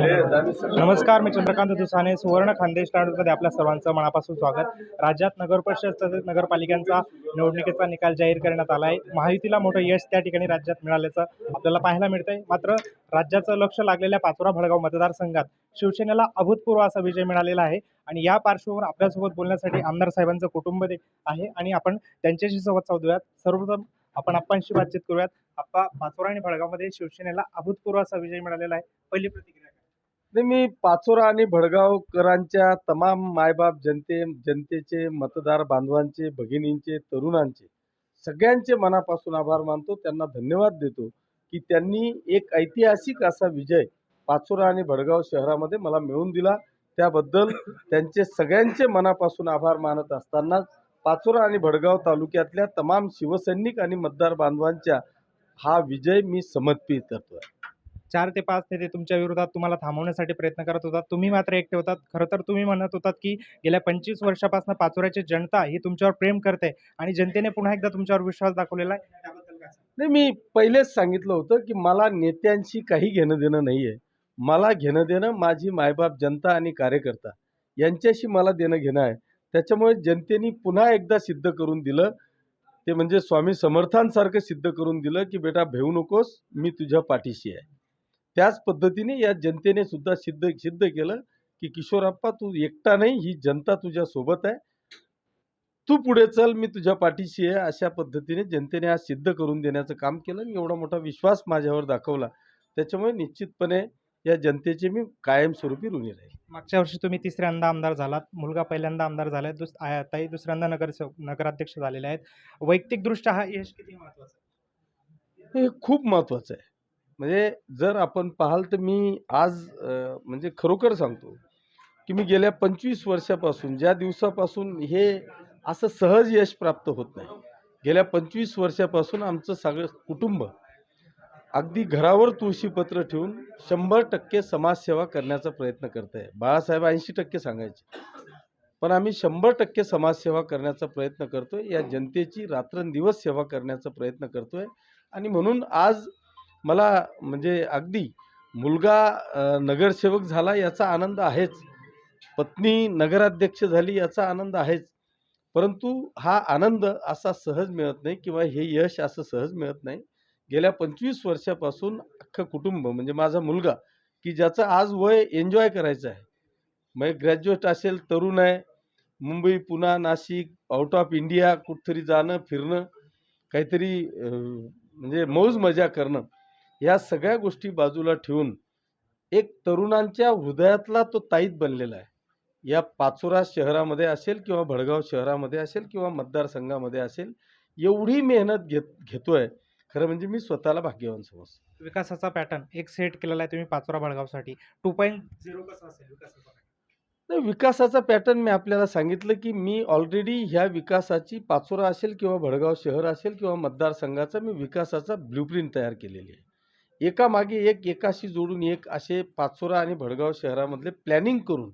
नमस्कार, मी चंद्रकांत दुसाने. सुवर्ण खानदेश मध्ये आपल्या सर्वांचं मनापासून स्वागत. राज्यात नगरपरिषद तसेच नगरपालिकांचा निवडणुकीचा निकाल जाहीर करण्यात आला आहे. महायुतीला मोठं यश त्या ठिकाणी राज्यात मिळाल्याचं आपल्याला पाहायला मिळतंय. मात्र राज्याचं लक्ष लागलेल्या पाचोरा भडगाव मतदारसंघात शिवसेनेला अभूतपूर्व असा विजय मिळालेला आहे आणि या पार्श्वभूमीवर आपल्यासोबत बोलण्यासाठी आमदार साहेबांचं कुटुंब आहे आणि आपण त्यांच्याशी संवाद साधूयात. सर्वप्रथम आपण आप्पांशी बातचीत करूयात. आप्पा, पाचोरा आणि भडगावमध्ये शिवसेनेला अभूतपूर्व असा विजय मिळालेला आहे. पहिली प्रतिक्रिया. नाही, मी पाचोरा आणि भडगावकरांच्या तमाम मायबाप जनतेचे, मतदार बांधवांचे, भगिनींचे, तरुणांचे सगळ्यांचे मनापासून आभार मानतो. त्यांना धन्यवाद देतो की त्यांनी एक ऐतिहासिक असा विजय पाचोरा आणि भडगाव शहरामध्ये मला मिळवून दिला. त्याबद्दल त्यांचे सगळ्यांचे मनापासून आभार मानत असताना पाचोरा आणि भडगाव तालुक्यातल्या तमाम शिवसैनिक आणि मतदार बांधवांच्या हा विजय मी समर्पित करतोय. 4 ते 5 नेते तुमच्या विरोधात तुम्हाला थांबवण्यासाठी प्रयत्न करत होतात. तुम्ही मात्र एकटे होतात. खरं तर तुम्ही म्हणत होतात की गेल्या 25 वर्षापासून पाचोऱ्याची जनता ही तुमच्यावर प्रेम करते आणि जनतेने पुन्हा एकदा तुमच्यावर विश्वास दाखवलेला आहे. त्याबद्दल काय सांगाल? नाही, मी पहिलेच सांगितलं होतं की मला नेत्यांशी काही घेणं देणं नाही आहे. मला घेणं देणं माझी मायबाप जनता आणि कार्यकर्ता यांच्याशी मला देणं घेणं आहे. त्याच्यामुळे जनतेने पुन्हा एकदा सिद्ध करून दिलं, ते म्हणजे स्वामी समर्थांसारखं सिद्ध करून दिलं की बेटा भेऊ नकोस, मी तुझ्या पाठीशी आहे. त्याच पद्धतीने या जनतेने सुद्धा सिद्ध केलं की किशोरप्पा, तू एकटा नाही, ही जनता तुझ्या सोबत आहे, तू पुढे चल, मी तुझ्या पाठीशी आहे. अशा पद्धतीने जनतेने आज सिद्ध करून देण्याचं काम केलं आणि एवढा मोठा विश्वास माझ्यावर दाखवला. त्याच्यामुळे निश्चितपणे या जनतेचे मी कायमस्वरूपी ऋणी राहील. मागच्या वर्षी तुम्ही तिसऱ्यांदा आमदार झालात. मुलगा पहिल्यांदा आमदार झालाय. ताई दुसऱ्यांदा नगराध्यक्ष झालेले आहेत. वैयक्तिकदृष्ट्या हा यश किती महत्त्वाचा आहे? हे खूप महत्त्वाचं आहे. म्हणजे जर आपण पाहाल तर मी आज म्हणजे खरोखर सांगतो की मी गेल्या 25 वर्षापासून, ज्या दिवसापासून हे असं सहज यश प्राप्त होत नाही, गेल्या 25 वर्षापासून आमचं सगळं कुटुंब अगदी घरावर तुळशीपत्र ठेवून 100% समाजसेवा करण्याचा प्रयत्न करत आहे. बाळासाहेब 80% सांगायचे, पण आम्ही 100% समाजसेवा करण्याचा प्रयत्न करतोय. या जनतेची रात्रंदिवस सेवा करण्याचा प्रयत्न करतोय आणि म्हणून आज मला म्हणजे अगदी मुलगा नगरसेवक झाला याचा आनंद आहेच, पत्नी नगराध्यक्ष झाली याचा आनंद आहेच, परंतु हा आनंद असा सहज मिळत नाही किंवा हे यश असं सहज मिळत नाही. गेल्या 25 वर्षापासून अख्खं कुटुंब म्हणजे माझा मुलगा, की ज्याचं आज वय एन्जॉय करायचं आहे, मग ग्रॅज्युएट असेल, तरुण आहे, Mumbai, Pune, Nashik, out of India कुठेतरी जाणं, फिरणं, काहीतरी म्हणजे मौज मजा करणं, या सगळ्या गोष्टी बाजूला ठेवून एक तरुणांच्या हृदयातला तो ताईत बनलेला आहे. या पाचोरा शहरामध्ये असेल किंवा भडगाव शहरामध्ये असेल किंवा मतदारसंघामध्ये असेल, एवढी मेहनत घेतोय, खरं म्हणजे मी स्वतःला भाग्यवान समजतो. विकासाचा पॅटर्न एक सेट केलेला आहे तुम्ही पाचोरा भडगावसाठी. 2.0 कसा असेल विकासाचा? नाही, विकासाचा पॅटर्न मी आपल्याला सांगितलं की मी ऑलरेडी ह्या विकासाची, पाचोरा असेल किंवा भडगाव शहर असेल किंवा मतदारसंघाचा, मी विकासाचा ब्ल्यूप्रिंट तयार केलेली आहे. एकामागे एक, एकाशी जोडून एक असे पाचोरा आणि भडगाव शहरामधले प्लॅनिंग करून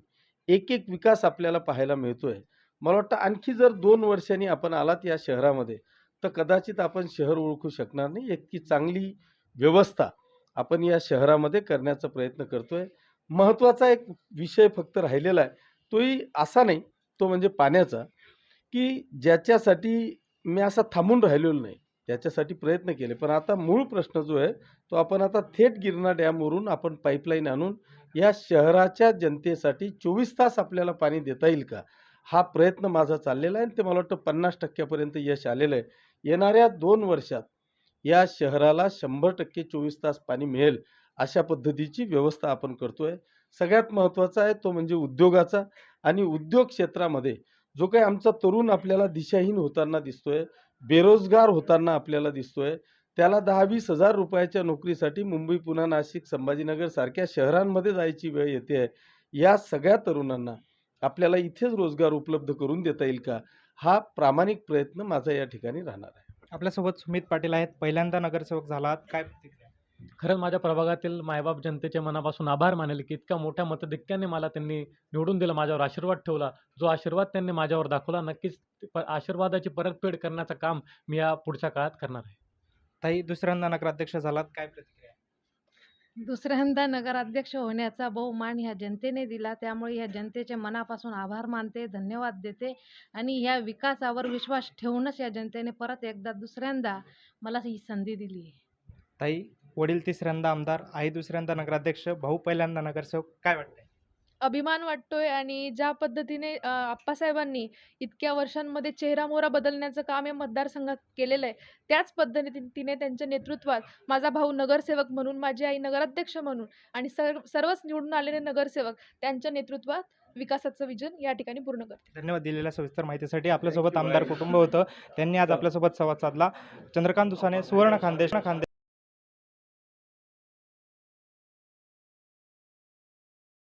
एक एक विकास आपल्याला पाहायला मिळतोय. मला वाटतं आणखी जर 2 वर्षांनी आपण आलात या शहरामध्ये तर कदाचित आपण शहर ओळखू शकणार नाही. इतकी चांगली व्यवस्था आपण या शहरामध्ये करण्याचा प्रयत्न करतोय. महत्त्वाचा एक विषय फक्त राहिलेला आहे, तोही असा नाही, तो म्हणजे पाण्याचा, की ज्याच्यासाठी मी असा थांबून राहिलेलो नाही, त्याच्यासाठी प्रयत्न केले. पण आता मूळ प्रश्न जो आहे तो आपण आता थेट गिरणा डॅमवरून आपण पाईपलाईन आणून या शहराच्या जनतेसाठी 24 तास आपल्याला पाणी देता येईल का, हा प्रयत्न माझा चाललेला आहे आणि ते मला वाटतं 50% पर्यंत यश आलेलं आहे. येणाऱ्या 2 वर्षात या शहराला 100% 24 तास पाणी मिळेल अशा पद्धतीची व्यवस्था आपण करतोय. सगळ्यात महत्त्वाचा आहे तो म्हणजे उद्योगाचा, आणि उद्योग क्षेत्रामध्ये जो काही आमचा तरुण आपल्याला दिशाहीन होताना दिसतोय, बेरोजगार होताना आपल्याला दिसतोय, त्याला 10-20 हजार रुपयाच्या नोकरीसाठी मुंबई, पुणा, नाशिक, संभाजीनगर सारख्या शहरांमध्ये जायची वेळ येते आहे. या सगळ्या तरुणांना आपल्याला इथेच रोजगार उपलब्ध करून देता येईल का, हा प्रामाणिक प्रयत्न माझा या ठिकाणी राहणार आहे. आपल्यासोबत सुमित पाटील आहेत. पहिल्यांदा नगरसेवक झालात. काय प्रतिक्रिया? खरंच माझ्या प्रभागातील मायबाप जनतेचे मनापासून आभार मानेल की इतक्या मोठ्या मताधिक्याने मला त्यांनी निवडून दिलं, माझ्यावर आशीर्वाद ठेवला. जो आशीर्वाद त्यांनी माझ्यावर दाखवला, नक्कीच आशीर्वादाची परतफेड करण्याचं काम मी या पुढच्या काळात करणार आहे. ताई दुसऱ्यांदा नगराध्यक्ष झालात. काय प्रतिक्रिया? दुसऱ्यांदा नगराध्यक्ष होण्याचा बहुमान ह्या जनतेने दिला, त्यामुळे ह्या जनतेचे मनापासून आभार मानते, धन्यवाद देते आणि ह्या विकासावर विश्वास ठेवूनच या जनतेने परत एकदा दुसऱ्यांदा मला ही संधी दिली आहे. ताई, वडील तिसऱ्यांदा आमदार, आई दुसऱ्यांदा नगराध्यक्ष, भाऊ पहिल्यांदा नगरसेवक, काय वाटतंय? अभिमान वाटतोय आणि ज्या पद्धतीने आप्पासाहेबांनी इतक्या वर्षांमध्ये चेहरामोहरा बदलण्याचं काम या मतदारसंघात केलेलं आहे, त्याच पद्धतीने त्यांच्या नेतृत्वात माझा भाऊ नगरसेवक म्हणून, माझी आई नगराध्यक्ष म्हणून आणि सर्वच निवडून आलेले नगरसेवक त्यांच्या नेतृत्वात विकासाचं विजन या ठिकाणी पूर्ण करते. धन्यवाद दिलेल्या सविस्तर माहितीसाठी. आपल्यासोबत आमदार कुटुंब होतं, त्यांनी आज आपल्यासोबत संवाद साधला. चंद्रकांत दुसाने, सुवर्ण खानदेश.